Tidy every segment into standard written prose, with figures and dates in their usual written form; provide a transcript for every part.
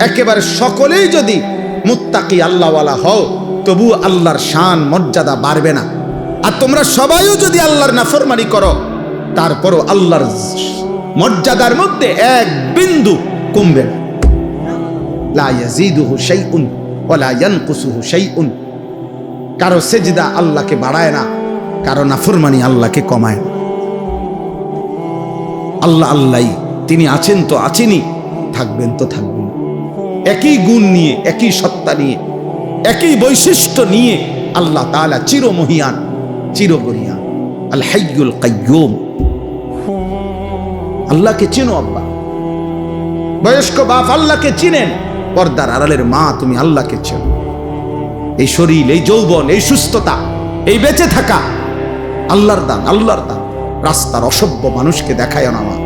একেবারে সকলেই যদি মুত্তাকি আল্লাহওয়ালা হও তবু আল্লাহর শান মর্যাদা বাড়বে না। আর তোমরা সবাইও যদি আল্লাহর নাফরমানি করো তারপরও আল্লাহর মর্যাদার মধ্যে এক বিন্দু কমবে না। লা ইয়াজিদুহু শাইউন ওয়া লা ইয়ানকুসুহু শাইউন। কারো সেজদা আল্লাহকে বাড়ায় না, কারো নাফরমানি আল্লাহকে কমায় না। আল্লাহ আল্লাহই, তিনি আছেন তো আছেনই, থাকবেন তো থাকবেন। একই গুণ নিয়ে, একই সত্তা নিয়ে, একই বৈশিষ্ট্য নিয়ে আল্লাহ তাআলা চিরমহিয়ান, চিরগরিয়ান, আল হাইয়ুল কাইয়্যুম। আল্লাহকে চিনো আব্বা, বয়স্ক বাপ আল্লাহকে চিনেন, পর্দার আড়ালের মা তুমি আল্লাহকে চেনো। এই শরীর, এই যৌবন, এই সুস্থতা, এই বেঁচে থাকা আল্লাহর দান, আল্লাহর দান। রাস্তার অসভ্য মানুষকে দেখায় না, মা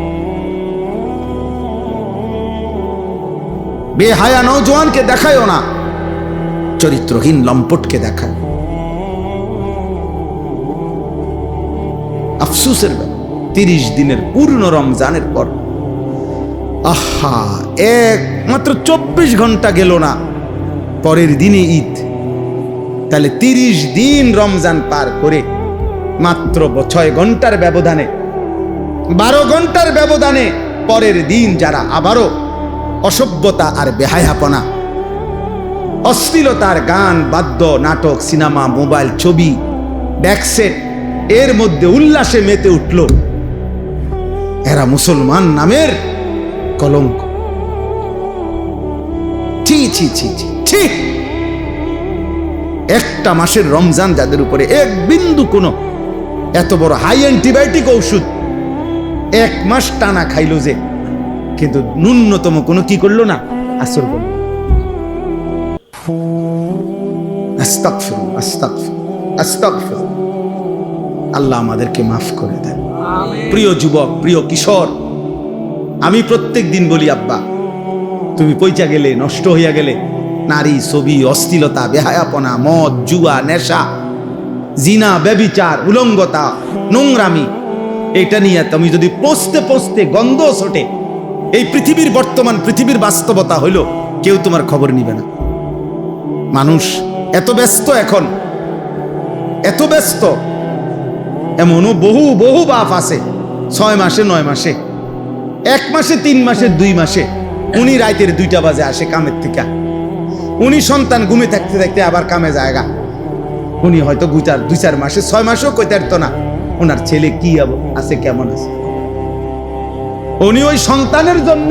বেহায়া নওজোয়ানকে দেখায় না, চরিত্রহীন লম্পটকে দেখায়। আফসোসের ব্যাপার, 30 দিনের পূর্ণ রমজানের পর আহা মাত্র 24 ঘন্টা গেল না, পরের দিনে ঈদ। তাহলে 30 দিন রমজান পার করে মাত্র 6 ঘন্টার ব্যবধানে, 12 ঘন্টার ব্যবধানে পরের দিন যারা আবারও অসভ্যতা আর বেহায়াপনা, অশ্লীলতার গান, বাদ্য, নাটক, সিনেমা, মোবাইল, ছবি, ব্যাকসেট এর মধ্যে উল্লাসে মেতে উঠল, এরা মুসলমান নামের কলঙ্ক। ছি ছি ছি ছি। একটা মাসের রমজান যাদের উপরে এক বিন্দু কোনো এত বড় হাই অ্যান্টিবায়োটিক ঔষধ 1 মাস টানা খাইল যে, কিন্তু ন্যূনতম কোনো কি করলো না, আসর করল। আস্তাগফিরুল্লাহ, আস্তাগফিরুল্লাহ, আস্তাগফিরুল্লাহ। আল্লাহ আমাদেরকে মাফ করে দেন। প্রিয় যুবক, প্রিয় কিশোর, আমি প্রত্যেক দিন বলি আব্বা, তুমি পয়চা গেলে, নষ্ট হইয়া গেলে, নারী, ছবি, অশ্লীলতা, বেহায়াপনা, মদ, জুয়া, নেশা, জিনা, ব্যভিচার, উলঙ্গতা, নোংরামি, এটা নিয়ে তুমি যদি পৌঁছতে পৌঁছতে গন্ধ ছোটে, এই পৃথিবীর বর্তমান পৃথিবীর বাস্তবতা হইল কেউ তোমার খবর নিবে না। মানুষ এত ব্যস্ত, এখন এত ব্যস্ত, এমনও বহু বহু বাপ আছে 6 মাসে 9 মাসে, 1 মাসে 3 মাসে 2 মাসে উনি রাতের 2টা বাজে আসে কামের থেকে, উনি সন্তান ঘুমে থাকতে থাকতে আবার কামে জায়গা, উনি হয়তো 2-4 মাসে 6 মাসেও কইতে পারতো না ওনার ছেলে কি আছে, কেমন আছে। উনি ওই সন্তানের জন্য